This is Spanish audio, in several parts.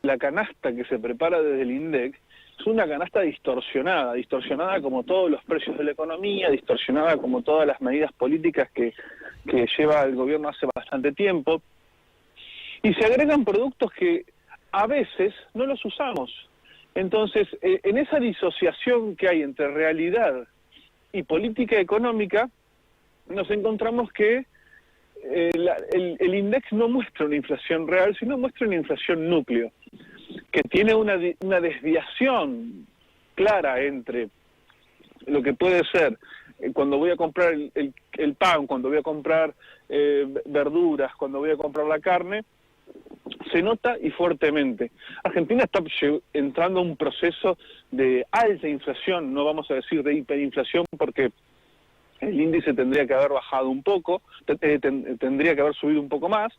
La canasta que se prepara desde el INDEC es una canasta distorsionada como todos los precios de la economía, distorsionada como todas las medidas políticas que lleva el gobierno hace bastante tiempo, y se agregan productos que a veces no los usamos. Entonces, en esa disociación que hay entre realidad y política económica, nos encontramos que el INDEX no muestra una inflación real, sino muestra una inflación núcleo, que tiene una desviación clara entre lo que puede ser cuando voy a comprar el pan, cuando voy a comprar verduras, cuando voy a comprar la carne, se nota y fuertemente. Argentina está entrando a un proceso de alta inflación, no vamos a decir de hiperinflación, porque el índice tendría que haber bajado un poco, tendría que haber subido un poco más,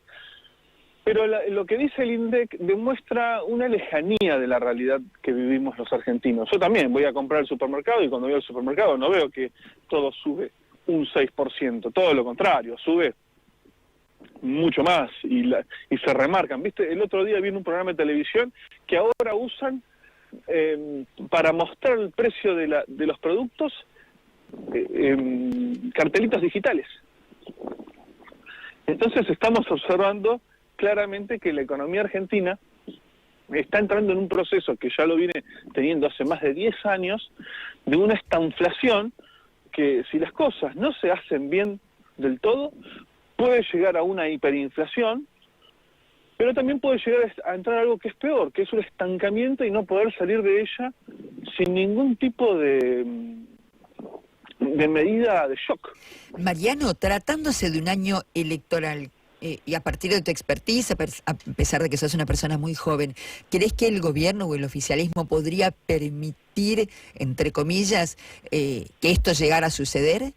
pero lo que dice el INDEC demuestra una lejanía de la realidad que vivimos los argentinos. Yo también voy a comprar al supermercado y cuando voy al supermercado no veo que todo sube un 6%, todo lo contrario, sube mucho más y se remarcan. ¿Viste? El otro día vi en un programa de televisión que ahora usan para mostrar el precio de los productos cartelitos digitales. Entonces estamos observando claramente que la economía argentina está entrando en un proceso que ya lo viene teniendo hace más de 10 años, de una estanflación que si las cosas no se hacen bien del todo, puede llegar a una hiperinflación, pero también puede llegar a entrar algo que es peor, que es un estancamiento y no poder salir de ella sin ningún tipo de medida de shock. Mariano, tratándose de un año electoral, y a partir de tu expertise, a pesar de que sos una persona muy joven, ¿crees que el gobierno o el oficialismo podría permitir, entre comillas, que esto llegara a suceder?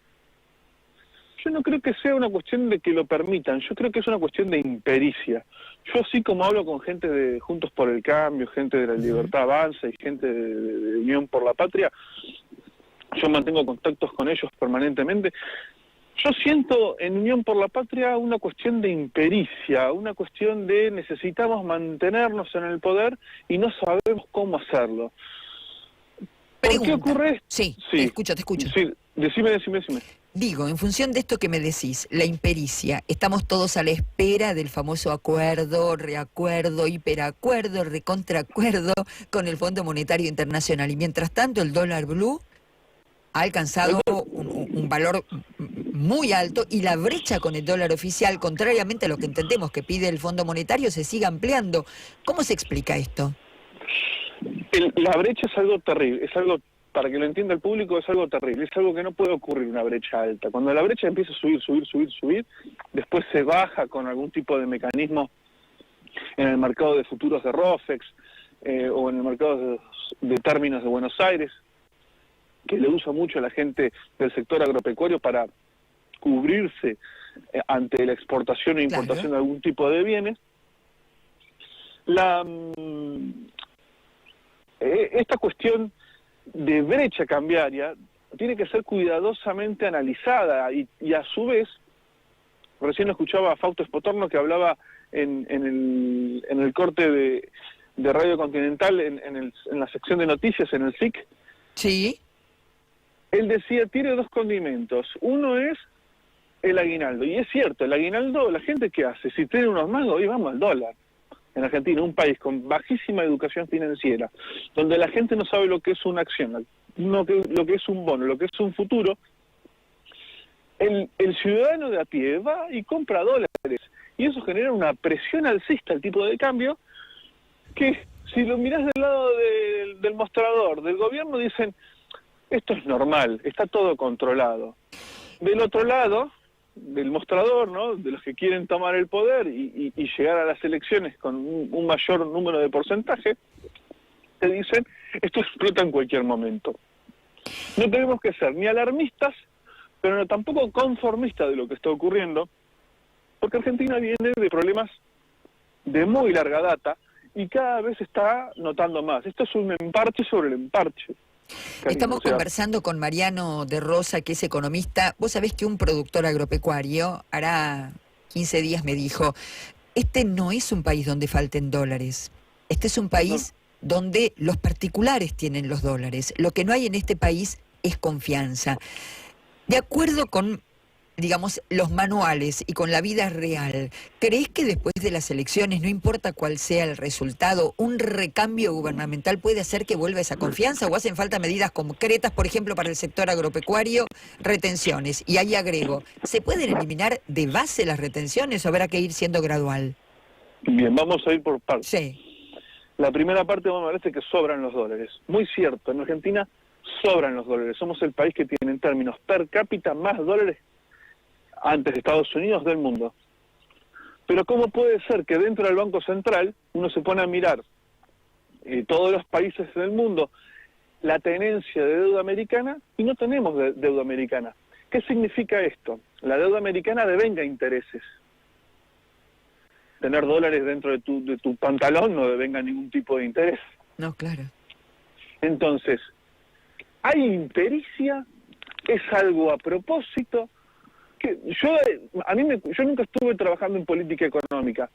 Yo no creo que sea una cuestión de que lo permitan, yo creo que es una cuestión de impericia. Yo así como hablo con gente de Juntos por el Cambio, gente de la Libertad Avanza y gente de Unión por la Patria, yo mantengo contactos con ellos permanentemente. Yo siento en Unión por la Patria una cuestión de impericia, una cuestión de necesitamos mantenernos en el poder y no sabemos cómo hacerlo. ¿Por qué ocurre esto? Sí, sí, te escucho. Sí, decime. Digo, en función de esto que me decís, la impericia, estamos todos a la espera del famoso acuerdo, reacuerdo, hiperacuerdo, recontraacuerdo con el Fondo Monetario Internacional. Y mientras tanto el dólar blue ha alcanzado un valor muy alto y la brecha con el dólar oficial, contrariamente a lo que entendemos que pide el Fondo Monetario, se sigue ampliando. ¿Cómo se explica esto? La brecha es algo terrible, es algo, para que lo entienda el público, es algo terrible, es algo que no puede ocurrir una brecha alta. Cuando la brecha empieza a subir, después se baja con algún tipo de mecanismo en el mercado de futuros de ROFEX o en el mercado de términos de Buenos Aires, que le usa mucho a la gente del sector agropecuario para cubrirse ante la exportación e importación de algún tipo de bienes. Esta cuestión de brecha cambiaria tiene que ser cuidadosamente analizada y a su vez, recién escuchaba a Fausto Espotorno que hablaba en el corte de Radio Continental, en la sección de noticias, en el SIC. Sí. Él decía, tiene dos condimentos. Uno es el aguinaldo. Y es cierto, el aguinaldo, la gente ¿qué hace? Si tiene unos mangos, hoy vamos al dólar. En Argentina, un país con bajísima educación financiera, donde la gente no sabe lo que es una acción, lo que es un bono, lo que es un futuro, el ciudadano de a pie va y compra dólares. Y eso genera una presión alcista al tipo de cambio, que si lo mirás del lado del mostrador, del gobierno, dicen, esto es normal, está todo controlado. Del otro lado, del mostrador, ¿no?, de los que quieren tomar el poder y llegar a las elecciones con un mayor número de porcentaje, te dicen, esto explota en cualquier momento. No tenemos que ser ni alarmistas, pero no tampoco conformistas de lo que está ocurriendo, porque Argentina viene de problemas de muy larga data y cada vez está notando más. Esto es un emparche sobre el emparche. Estamos conversando con Mariano de Rosa, que es economista. Vos sabés que un productor agropecuario, hará 15 días me dijo, este no es un país donde falten dólares. Este es un país donde los particulares tienen los dólares. Lo que no hay en este país es confianza. De acuerdo con, digamos, los manuales y con la vida real, ¿crees que después de las elecciones, no importa cuál sea el resultado, un recambio gubernamental puede hacer que vuelva esa confianza o hacen falta medidas concretas, por ejemplo, para el sector agropecuario, retenciones? Y ahí agrego, ¿se pueden eliminar de base las retenciones o habrá que ir siendo gradual? Bien, vamos a ir por partes. Sí. La primera parte me parece que sobran los dólares. Muy cierto, en Argentina sobran los dólares. Somos el país que tiene en términos per cápita más dólares antes de Estados Unidos del mundo. Pero ¿cómo puede ser que dentro del Banco Central uno se pone a mirar todos los países del mundo la tenencia de deuda americana y no tenemos deuda americana? ¿Qué significa esto? La deuda americana devenga intereses. Tener dólares dentro de tu pantalón no devenga ningún tipo de interés. No, claro. Entonces, ¿hay impericia? ¿Es algo a propósito? Que yo nunca estuve trabajando en política económica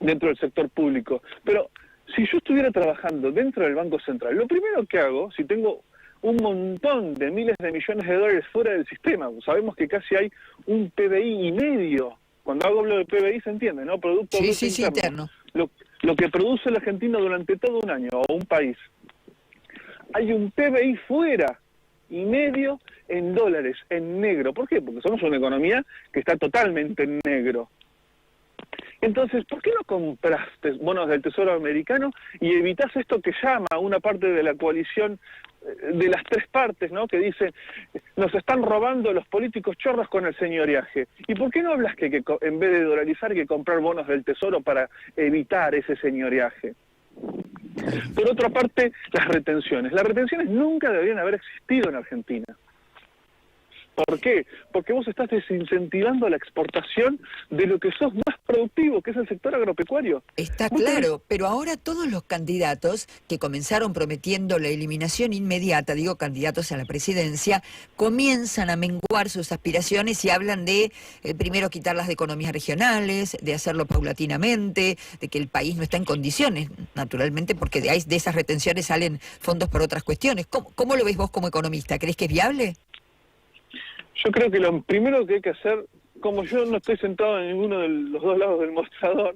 dentro del sector público, pero si yo estuviera trabajando dentro del Banco Central, lo primero que hago, si tengo un montón de miles de millones de dólares fuera del sistema, sabemos que casi hay un PBI y medio, cuando hablo de PBI se entiende, ¿no? Producto Bruto Interno. Lo que produce el argentino durante todo un año, o un país. Hay un PBI fuera y medio en dólares, en negro. ¿Por qué? Porque somos una economía que está totalmente en negro. Entonces, ¿por qué no compraste bonos del Tesoro americano y evitas esto que llama una parte de la coalición de las tres partes, ¿no? Que dice, nos están robando los políticos chorros con el señoreaje? ¿Y por qué no hablas que en vez de dolarizar hay que comprar bonos del Tesoro para evitar ese señoreaje? Por otra parte, las retenciones. Las retenciones nunca deberían haber existido en Argentina. ¿Por qué? Porque vos estás desincentivando la exportación de lo que sos más productivo, que es el sector agropecuario. Está claro, pero ahora todos los candidatos que comenzaron prometiendo la eliminación inmediata, digo candidatos a la presidencia, comienzan a menguar sus aspiraciones y hablan de primero quitar las economías regionales, de hacerlo paulatinamente, de que el país no está en condiciones, naturalmente, porque de esas retenciones salen fondos por otras cuestiones. ¿Cómo lo ves vos como economista? ¿Crees que es viable? Yo creo que lo primero que hay que hacer, como yo no estoy sentado en ninguno de los dos lados del mostrador,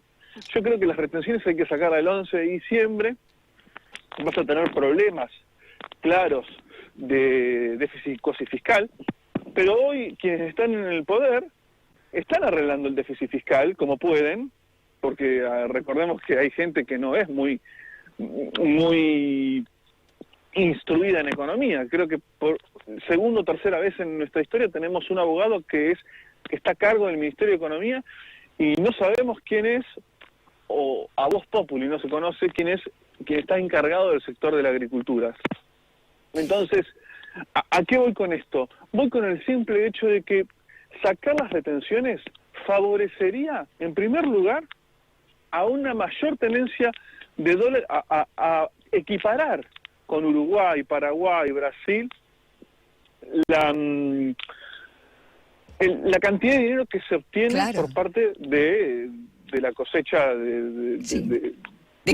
yo creo que las retenciones hay que sacarlas el 11 de diciembre, vas a tener problemas claros de déficit cuasi fiscal, pero hoy quienes están en el poder están arreglando el déficit fiscal como pueden, porque recordemos que hay gente que no es muy instruida en economía. Creo que por segunda o tercera vez en nuestra historia tenemos un abogado que está a cargo del Ministerio de Economía y no sabemos quién es, o a voz populi no se conoce quién está encargado del sector de la agricultura. Entonces, ¿a qué voy con esto? Voy con el simple hecho de que sacar las retenciones favorecería, en primer lugar, a una mayor tenencia de dólar, a equiparar con Uruguay, Paraguay, Brasil, la cantidad de dinero que se obtiene por parte de la cosecha de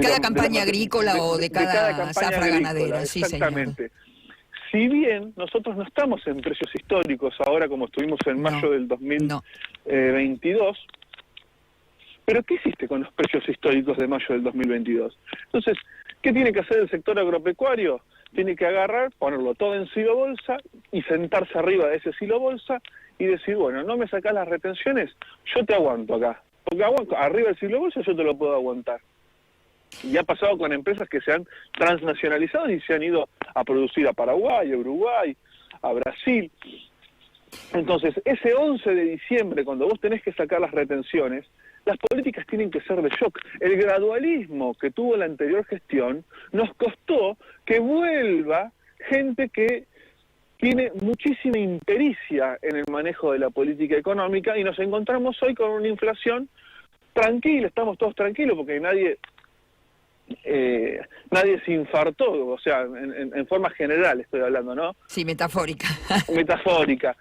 cada campaña agrícola o de cada zafra ganadera. Sí, exactamente. Señor. Si bien nosotros no estamos en precios históricos ahora como estuvimos en mayo del 2022, pero ¿qué hiciste con los precios históricos de mayo del 2022? Entonces, ¿qué tiene que hacer el sector agropecuario? Tiene que agarrar, ponerlo todo en silo bolsa y sentarse arriba de ese silo bolsa y decir, bueno, no me sacás las retenciones, yo te aguanto acá. Porque arriba del silo bolsa yo te lo puedo aguantar. Y ha pasado con empresas que se han transnacionalizado y se han ido a producir a Paraguay, a Uruguay, a Brasil. Entonces, ese 11 de diciembre, cuando vos tenés que sacar las retenciones, las políticas tienen que ser de shock. El gradualismo que tuvo la anterior gestión nos costó que vuelva gente que tiene muchísima impericia en el manejo de la política económica y nos encontramos hoy con una inflación tranquila, estamos todos tranquilos porque nadie se infartó, o sea, en forma general estoy hablando, ¿no? Sí, metafórica. Metafórica.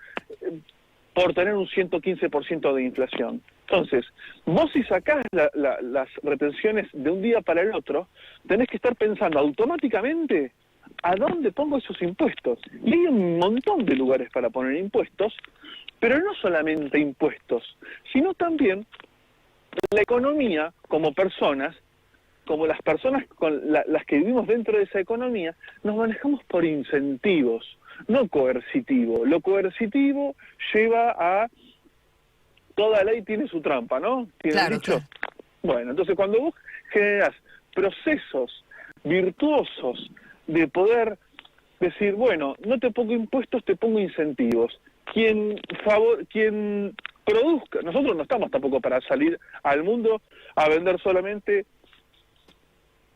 por tener un 115% de inflación. Entonces, vos si sacás las retenciones de un día para el otro, tenés que estar pensando automáticamente a dónde pongo esos impuestos. Y hay un montón de lugares para poner impuestos, pero no solamente impuestos, sino también la economía como personas, como las personas con las que vivimos dentro de esa economía, nos manejamos por incentivos, no coercitivo. Lo coercitivo lleva a... Toda ley tiene su trampa, ¿no? ¿Tiene Claro, dicho? claro. Bueno, entonces cuando vos generás procesos virtuosos de poder decir, bueno, no te pongo impuestos, te pongo incentivos. Quien produzca, nosotros no estamos tampoco para salir al mundo a vender solamente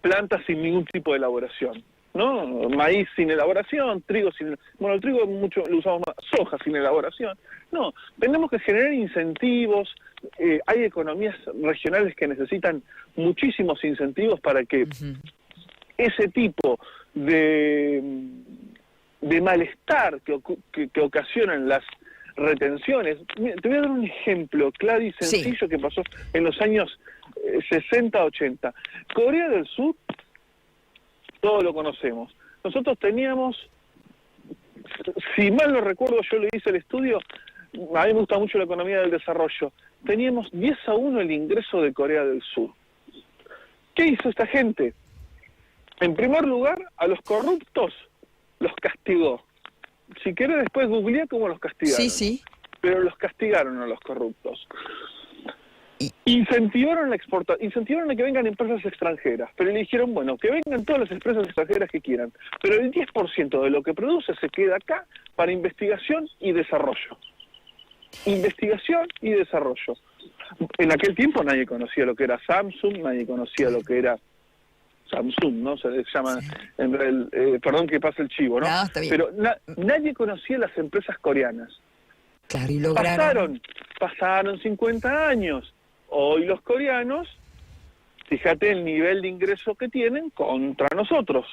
plantas sin ningún tipo de elaboración, ¿no? Maíz sin elaboración, trigo sin... Bueno, el trigo mucho lo usamos más, soja sin elaboración. No, tenemos que generar incentivos, hay economías regionales que necesitan muchísimos incentivos para que ese tipo de malestar que ocasionan las retenciones. Mira, te voy a dar un ejemplo claro y sencillo que pasó en los años 60-80. Corea del Sur, todos lo conocemos. Nosotros teníamos, si mal no recuerdo, yo le hice el estudio, a mí me gusta mucho la economía del desarrollo, teníamos 10-1 el ingreso de Corea del Sur. ¿Qué hizo esta gente? En primer lugar, a los corruptos los castigó. Si querés después googleá cómo los castigaron. Sí, sí. Pero los castigaron a los corruptos. Incentivaron la exportación, incentivaron a que vengan empresas extranjeras, pero le dijeron, bueno, que vengan todas las empresas extranjeras que quieran, pero el 10% de lo que produce se queda acá para investigación y desarrollo. Investigación y desarrollo. En aquel tiempo nadie conocía lo que era Samsung, nadie conocía lo que era Samsung, ¿no? Se llama, perdón que pase el chivo, ¿no? No, está bien. Pero nadie conocía las empresas coreanas. Claro, y lograron. Pasaron 50 años. Hoy los coreanos, fíjate el nivel de ingreso que tienen contra nosotros.